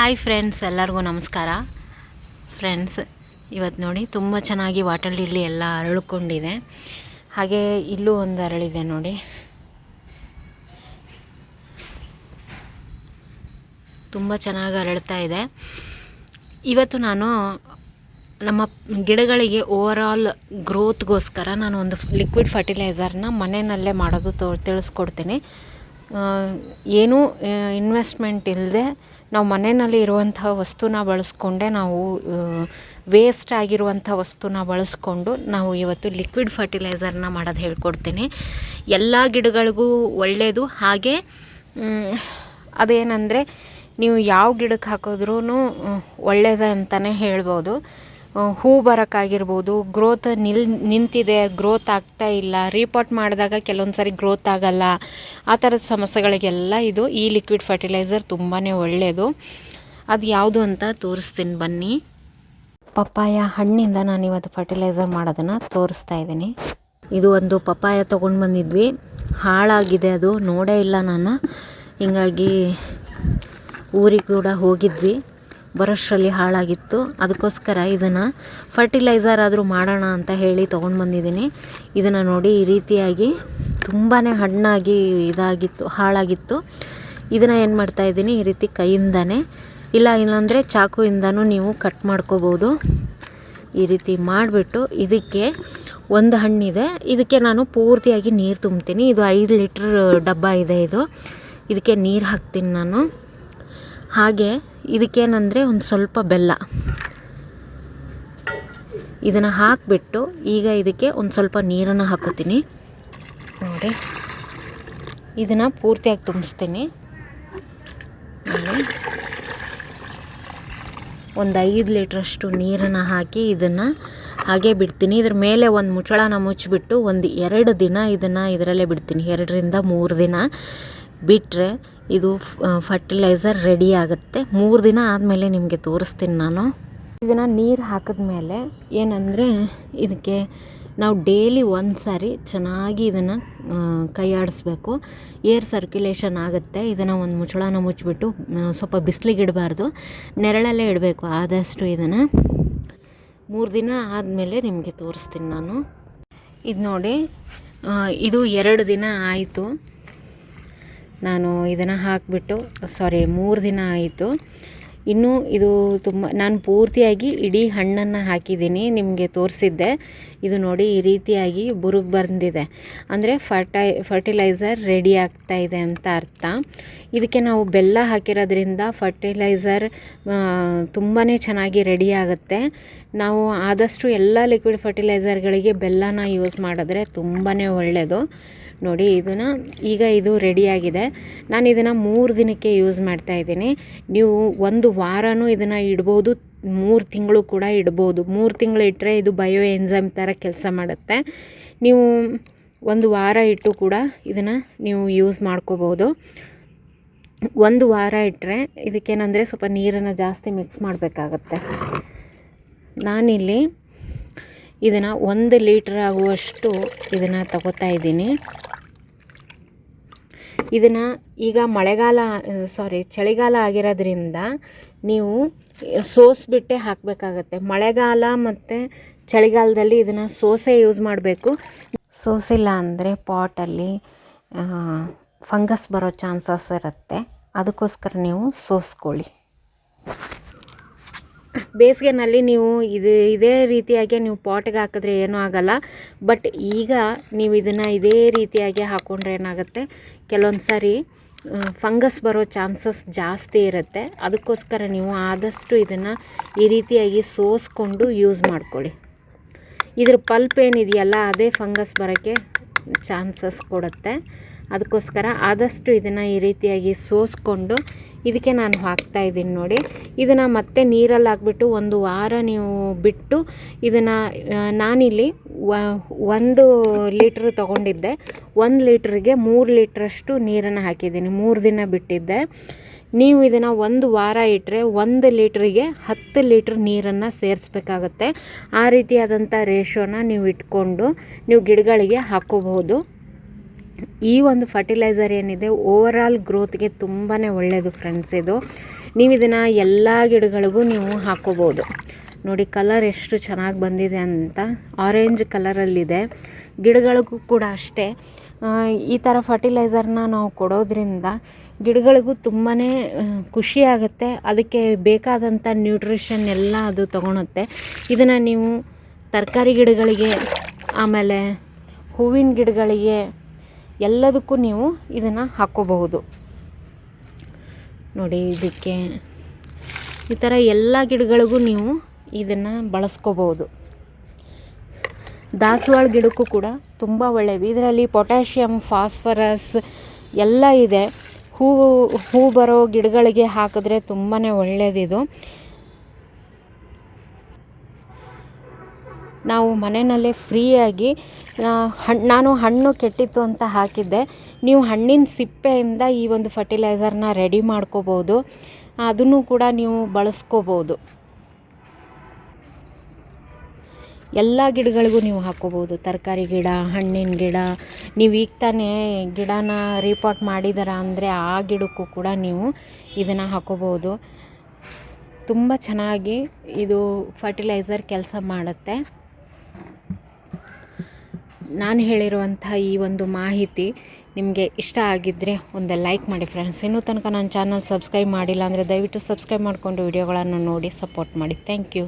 Hi friends, ಎಲ್ಲರಿಗೂ ನಮಸ್ಕಾರ. Friends, ಇವತ್ತು ನೋಡಿ ತುಂಬ ಚೆನ್ನಾಗಿ ವಾಟರ್ ಲಿಲ್ಲಿ ಎಲ್ಲ ಅರಳಿಕೊಂಡಿದೆ. ಹಾಗೆ ಇಲ್ಲೂ ಒಂದು ಅರಳಿದೆ ನೋಡಿ. ತುಂಬ ಚೆನ್ನಾಗಿ ಅರಳ್ತಾ ಇದೆ. ಇವತ್ತು ನಾನು ನಮ್ಮ ಗಿಡಗಳಿಗೆ ಓವರಾಲ್ ಗ್ರೋತ್ಗೋಸ್ಕರ ನಾನು ಒಂದು ಲಿಕ್ವಿಡ್ ಫರ್ಟಿಲೈಸರ್ನ ಮನೆಯಲ್ಲೇ ಮಾಡೋದು ತಿಳಿಸ್ಕೊಡ್ತೀನಿ. ಏನೂ ಇನ್ವೆಸ್ಟ್ಮೆಂಟ್ ಇಲ್ಲದೆ ನಾವು ಮನೆಯಲ್ಲಿ ಇರುವಂಥ ವಸ್ತುನ ಬಳಸ್ಕೊಂಡೆ, ನಾವು ವೇಸ್ಟ್ ಆಗಿರುವಂಥ ವಸ್ತುನ ಬಳಸ್ಕೊಂಡು ನಾವು ಇವತ್ತು ಲಿಕ್ವಿಡ್ ಫರ್ಟಿಲೈಸರ್ನ ಮಾಡೋದು ಹೇಳ್ಕೊಡ್ತೀನಿ. ಎಲ್ಲ ಗಿಡಗಳಿಗೂ ಒಳ್ಳೆಯದು. ಹಾಗೆ ಅದೇನೆಂದರೆ, ನೀವು ಯಾವ ಗಿಡಕ್ಕೆ ಹಾಕಿದ್ರೂ ಒಳ್ಳೆಯದು ಅಂತಲೇ ಹೇಳ್ಬೋದು. ಹೂ ಬರೋಕ್ಕಾಗಿರ್ಬೋದು, ಗ್ರೋತ್ ನಿಂತಿದೆ, ಗ್ರೋತ್ ಆಗ್ತಾ ಇಲ್ಲ, ರೀಪಾಟ್ ಮಾಡಿದಾಗ ಕೆಲವೊಂದು ಸಾರಿ ಗ್ರೋತ್ ಆಗಲ್ಲ, ಆ ಥರದ ಸಮಸ್ಯೆಗಳಿಗೆಲ್ಲ ಈ ಲಿಕ್ವಿಡ್ ಫರ್ಟಿಲೈಸರ್ ತುಂಬಾ ಒಳ್ಳೆಯದು. ಅದು ಯಾವುದು ಅಂತ ತೋರಿಸ್ತೀನಿ ಬನ್ನಿ. ಪಪ್ಪಾಯ ಹಣ್ಣಿಂದ ನಾನು ಇವತ್ತು ಫರ್ಟಿಲೈಸರ್ ಮಾಡೋದನ್ನು ತೋರಿಸ್ತಾ ಇದ್ದೀನಿ. ಇದು ಒಂದು ಪಪ್ಪಾಯ ತೊಗೊಂಡು ಬಂದಿದ್ವಿ, ಹಾಳಾಗಿದೆ, ಅದು ನೋಡೇ ಇಲ್ಲ ನಾನು. ಹೀಗಾಗಿ ಊರಿಗೆ ಕೂಡ ಹೋಗಿದ್ವಿ, ಬರೋಷ್ಟರಲ್ಲಿ ಹಾಳಾಗಿತ್ತು. ಅದಕ್ಕೋಸ್ಕರ ಇದನ್ನು ಫರ್ಟಿಲೈಸರ್ ಆದರೂ ಮಾಡೋಣ ಅಂತ ಹೇಳಿ ತೊಗೊಂಡು ಬಂದಿದ್ದೀನಿ. ಇದನ್ನು ನೋಡಿ, ಈ ರೀತಿಯಾಗಿ ತುಂಬಾ ಹಣ್ಣಾಗಿ ಇದಾಗಿತ್ತು, ಹಾಳಾಗಿತ್ತು. ಇದನ್ನು ಏನು ಮಾಡ್ತಾಯಿದ್ದೀನಿ, ಈ ರೀತಿ ಕೈಯಿಂದನೇ ಇಲ್ಲಾಂದರೆ ಚಾಕುಯಿಂದನೂ ನೀವು ಕಟ್ ಮಾಡ್ಕೋಬೋದು. ಈ ರೀತಿ ಮಾಡಿಬಿಟ್ಟು ಇದಕ್ಕೆ ಒಂದು ಹಣ್ಣಿದೆ, ಇದಕ್ಕೆ ನಾನು ಪೂರ್ತಿಯಾಗಿ ನೀರು ತುಂಬ್ತೀನಿ. ಇದು 5 ಲೀಟ್ರ್ ಡಬ್ಬ ಇದೆ. ಇದಕ್ಕೆ ನೀರು ಹಾಕ್ತೀನಿ ನಾನು. ಹಾಗೆ ಇದಕ್ಕೇನೆಂದರೆ ಒಂದು ಸ್ವಲ್ಪ ಬೆಲ್ಲ ಇದನ್ನು ಹಾಕಿಬಿಟ್ಟು ಈಗ ಇದಕ್ಕೆ ಒಂದು ಸ್ವಲ್ಪ ನೀರನ್ನು ಹಾಕೋತೀನಿ ನೋಡಿ. ಇದನ್ನು ಪೂರ್ತಿಯಾಗಿ ತುಂಬಿಸ್ತೀನಿ. ಒಂದು 5 ಲೀಟ್ರಷ್ಟು ನೀರನ್ನು ಹಾಕಿ ಇದನ್ನು ಹಾಗೆ ಬಿಡ್ತೀನಿ. ಇದ್ರ ಮೇಲೆ ಒಂದು ಮುಚ್ಚಳನ ಮುಚ್ಚಿಬಿಟ್ಟು ಒಂದು 2 ದಿನ ಇದನ್ನು ಇದರಲ್ಲೇ ಬಿಡ್ತೀನಿ. 2 ರಿಂದ 3 ದಿನ ಬಿಟ್ಟರೆ ಇದು ಫರ್ಟಿಲೈಸರ್ ರೆಡಿ ಆಗುತ್ತೆ. 3 ದಿನ ಆದಮೇಲೆ ನಿಮಗೆ ತೋರಿಸ್ತೀನಿ ನಾನು. ಇದನ್ನು ನೀರು ಹಾಕಿದ್ಮೇಲೆ ಏನಂದರೆ, ಇದಕ್ಕೆ ನಾವು ಡೈಲಿ ಒಂದು ಸಾರಿ ಚೆನ್ನಾಗಿ ಇದನ್ನು ಕೈ ಆಡಿಸ್ಬೇಕು. ಏರ್ ಸರ್ಕ್ಯುಲೇಷನ್ ಆಗುತ್ತೆ. ಇದನ್ನು ಒಂದು ಮುಚ್ಚಳನ ಮುಚ್ಚಿಬಿಟ್ಟು ಸ್ವಲ್ಪ ಬಿಸಿಲಿಗೆ ಇಡಬಾರ್ದು, ನೆರಳಲ್ಲೇ ಇಡಬೇಕು ಆದಷ್ಟು. ಇದನ್ನು 3 ದಿನ ಆದಮೇಲೆ ನಿಮಗೆ ತೋರಿಸ್ತೀನಿ ನಾನು. ಇದು ನೋಡಿ, ಇದು 2 ದಿನ ಆಯಿತು ನಾನು ಇದನ್ನು ಹಾಕಿಬಿಟ್ಟು. 3 ದಿನ ಆಯಿತು. ಇನ್ನೂ ಇದು ನಾನು ಪೂರ್ತಿಯಾಗಿ ಇಡೀ ಹಣ್ಣನ್ನು ಹಾಕಿದ್ದೀನಿ, ನಿಮಗೆ ತೋರಿಸಿದ್ದೆ. ಇದು ನೋಡಿ, ಈ ರೀತಿಯಾಗಿ ಬುರುಗು ಬಂದಿದೆ ಅಂದರೆ ಫರ್ಟಿಲೈಸರ್ ರೆಡಿ ಆಗ್ತಾ ಇದೆ ಅಂತ ಅರ್ಥ. ಇದಕ್ಕೆ ನಾವು ಬೆಲ್ಲ ಹಾಕಿರೋದ್ರಿಂದ ಫರ್ಟಿಲೈಸರ್ ತುಂಬಾ ಚೆನ್ನಾಗಿ ರೆಡಿ ಆಗುತ್ತೆ. ನಾವು ಆದಷ್ಟು ಎಲ್ಲ ಲಿಕ್ವಿಡ್ ಫರ್ಟಿಲೈಸರ್ಗಳಿಗೆ ಬೆಲ್ಲನ ಯೂಸ್ ಮಾಡಿದ್ರೆ ತುಂಬಾ ಒಳ್ಳೆಯದು. ನೋಡಿ, ಈಗ ಇದು ರೆಡಿಯಾಗಿದೆ. ನಾನು ಇದನ್ನು 3 ದಿನಕ್ಕೆ ಯೂಸ್ ಮಾಡ್ತಾಯಿದ್ದೀನಿ. ನೀವು 1 ವಾರನೂ ಇದನ್ನು ಇಡ್ಬೋದು, 3 ತಿಂಗಳು ಕೂಡ ಇಡ್ಬೋದು. 3 ತಿಂಗಳು ಇಟ್ಟರೆ ಇದು ಬಯೋ ಎನ್ಸೈಮ್ ಥರ ಕೆಲಸ ಮಾಡುತ್ತೆ. ನೀವು 1 ವಾರ ಇಟ್ಟು ಕೂಡ ಇದನ್ನು ನೀವು ಯೂಸ್ ಮಾಡ್ಕೋಬೋದು. 1 ವಾರ ಇಟ್ಟರೆ ಇದಕ್ಕೇನೆಂದರೆ ಸ್ವಲ್ಪ ನೀರನ್ನು ಜಾಸ್ತಿ ಮಿಕ್ಸ್ ಮಾಡಬೇಕಾಗತ್ತೆ. ನಾನಿಲ್ಲಿ ಇದನ್ನು 1 ಲೀಟ್ರ್ ಆಗುವಷ್ಟು ಇದನ್ನು ತಗೋತಾ ಇದ್ದೀನಿ. ಇದನ್ನು ಈಗ ಚಳಿಗಾಲ ಆಗಿರೋದ್ರಿಂದ ನೀವು ಸೋಸಿಬಿಟ್ಟೆ ಹಾಕಬೇಕಾಗತ್ತೆ. ಮಳೆಗಾಲ ಮತ್ತು ಚಳಿಗಾಲದಲ್ಲಿ ಇದನ್ನು ಸೋಸೆ ಯೂಸ್ ಮಾಡಬೇಕು. ಸೋಸಿಲ್ಲ ಅಂದರೆ ಪಾಟಲ್ಲಿ ಫಂಗಸ್ ಬರೋ ಚಾನ್ಸಸ್ ಇರುತ್ತೆ. ಅದಕ್ಕೋಸ್ಕರ ನೀವು ಸೋಸ್ಕೊಳ್ಳಿ. ಬೇಸಿಗೆನಲ್ಲಿ ನೀವು ಇದೇ ರೀತಿಯಾಗಿ ನೀವು ಪಾಟ್ಗೆ ಹಾಕಿದ್ರೆ ಏನೂ ಆಗಲ್ಲ. ಬಟ್ ಈಗ ನೀವು ಇದನ್ನು ಇದೇ ರೀತಿಯಾಗಿ ಹಾಕ್ಕೊಂಡ್ರೆ ಏನಾಗುತ್ತೆ, ಕೆಲವೊಂದು ಸಾರಿ ಫಂಗಸ್ ಬರೋ ಚಾನ್ಸಸ್ ಜಾಸ್ತಿ ಇರುತ್ತೆ. ಅದಕ್ಕೋಸ್ಕರ ನೀವು ಆದಷ್ಟು ಇದನ್ನು ಈ ರೀತಿಯಾಗಿ ಸೋಸ್ಕೊಂಡು ಯೂಸ್ ಮಾಡ್ಕೊಳ್ಳಿ. ಇದ್ರ ಪಲ್ಪ್ ಏನಿದೆಯಲ್ಲ, ಅದೇ ಫಂಗಸ್ ಬರೋಕ್ಕೆ ಚಾನ್ಸಸ್ ಕೊಡುತ್ತೆ. ಅದಕ್ಕೋಸ್ಕರ ಆದಷ್ಟು ಇದನ್ನು ಈ ರೀತಿಯಾಗಿ ಸೋಸ್ಕೊಂಡು ಇದಕ್ಕೆ ನಾನು ಹಾಕ್ತಾಯಿದ್ದೀನಿ ನೋಡಿ. ಇದನ್ನು ಮತ್ತೆ ನೀರಲ್ಲಿ ಹಾಕ್ಬಿಟ್ಟು 1 ವಾರ ನೀವು ಬಿಟ್ಟು ಇದನ್ನು, ನಾನಿಲ್ಲಿ 1 ಲೀಟ್ರ್ ತೊಗೊಂಡಿದ್ದೆ. 1 ಲೀಟ್ರಿಗೆ 3 ಲೀಟ್ರಷ್ಟು ನೀರನ್ನು ಹಾಕಿದ್ದೀನಿ. 3 ದಿನ ಬಿಟ್ಟಿದ್ದೆ. ನೀವು ಇದನ್ನು 1 ವಾರ ಇಟ್ಟರೆ 1 ಲೀಟ್ರಿಗೆ 10 ಲೀಟ್ರ್ ನೀರನ್ನು ಸೇರಿಸ್ಬೇಕಾಗತ್ತೆ. ಆ ರೀತಿಯಾದಂಥ ರೇಷೋನ ನೀವು ಇಟ್ಕೊಂಡು ನೀವು ಗಿಡಗಳಿಗೆ ಹಾಕ್ಕೋಬಹುದು. ಈ ಒಂದು ಫರ್ಟಿಲೈಸರ್ ಏನಿದೆ ಓವರಾಲ್ ಗ್ರೋತ್ಗೆ ತುಂಬಾ ಒಳ್ಳೆಯದು ಫ್ರೆಂಡ್ಸ್. ನೀವು ಇದನ್ನು ಎಲ್ಲ ಗಿಡಗಳಿಗೂ ನೀವು ಹಾಕ್ಕೋಬೋದು. ನೋಡಿ ಕಲರ್ ಎಷ್ಟು ಚೆನ್ನಾಗಿ ಬಂದಿದೆ ಅಂತ, ಆರೆಂಜ್ ಕಲರಲ್ಲಿದೆ. ಗಿಡಗಳಿಗೂ ಕೂಡ ಅಷ್ಟೇ. ಈ ಥರ ಫರ್ಟಿಲೈಸರ್ನ ನಾವು ಕೊಡೋದ್ರಿಂದ ಗಿಡಗಳಿಗೂ ತುಂಬಾ ಖುಷಿಯಾಗುತ್ತೆ. ಅದಕ್ಕೆ ಬೇಕಾದಂಥ ನ್ಯೂಟ್ರಿಷನ್ ಎಲ್ಲ ಅದು ತೊಗೊಳುತ್ತೆ. ಇದನ್ನು ನೀವು ತರಕಾರಿ ಗಿಡಗಳಿಗೆ, ಆಮೇಲೆ ಹೂವಿನ ಗಿಡಗಳಿಗೆ ಎಲ್ಲದಕ್ಕೂ ನೀವು ಇದನ್ನು ಹಾಕ್ಕೋಬಹುದು. ನೋಡಿ ಇದಕ್ಕೆ ಈ ಥರ ಎಲ್ಲ ಗಿಡಗಳಿಗೂ ನೀವು ಇದನ್ನು ಬಳಸ್ಕೋಬೋದು. ದಾಸವಾಳ ಗಿಡಕ್ಕೂ ಕೂಡ ತುಂಬ ಒಳ್ಳೆಯದು. ಇದರಲ್ಲಿ ಪೊಟ್ಯಾಷಿಯಮ್, ಫಾಸ್ಫರಸ್ ಎಲ್ಲ ಇದೆ. ಹೂ ಬರೋ ಗಿಡಗಳಿಗೆ ಹಾಕಿದ್ರೆ ತುಂಬಾ ಒಳ್ಳೆಯದಿದು. ನಾವು ಮನೆಯಲ್ಲೇ ಫ್ರೀಯಾಗಿ ನಾನು ಹಣ್ಣು ಕೆಟ್ಟಿತ್ತು ಅಂತ ಹಾಕಿದ್ದೆ. ನೀವು ಹಣ್ಣಿನ ಸಿಪ್ಪೆಯಿಂದ ಈ ಒಂದು ಫರ್ಟಿಲೈಸರ್ನ ರೆಡಿ ಮಾಡ್ಕೋಬೋದು. ಅದನ್ನು ಕೂಡ ನೀವು ಬಳಸ್ಕೋಬೋದು. ಎಲ್ಲ ಗಿಡಗಳಿಗೂ ನೀವು ಹಾಕ್ಕೋಬೋದು. ತರಕಾರಿ ಗಿಡ, ಹಣ್ಣಿನ ಗಿಡ, ನೀವು ಈಗ ತಾನೇ ಗಿಡನ ರೀಪಾಟ್ ಮಾಡಿದಾರ ಅಂದರೆ ಆ ಗಿಡಕ್ಕೂ ಕೂಡ ನೀವು ಇದನ್ನು ಹಾಕ್ಕೋಬೋದು. ತುಂಬ ಚೆನ್ನಾಗಿ ಇದು ಫರ್ಟಿಲೈಸರ್ ಕೆಲಸ ಮಾಡುತ್ತೆ. ನಾನು ಹೇಳಿರುವಂಥ ಈ ಒಂದು ಮಾಹಿತಿ ನಿಮಗೆ ಇಷ್ಟ ಆಗಿದ್ದರೆ ಒಂದು ಲೈಕ್ ಮಾಡಿ ಫ್ರೆಂಡ್ಸ್. ಇನ್ನೂ ತನಕ ನನ್ನ ಚಾನಲ್ ಸಬ್ಸ್ಕ್ರೈಬ್ ಮಾಡಿಲ್ಲ ಅಂದರೆ ದಯವಿಟ್ಟು ಸಬ್ಸ್ಕ್ರೈಬ್ ಮಾಡಿಕೊಂಡು ವಿಡಿಯೋಗಳನ್ನು ನೋಡಿ ಸಪೋರ್ಟ್ ಮಾಡಿ. Thank you.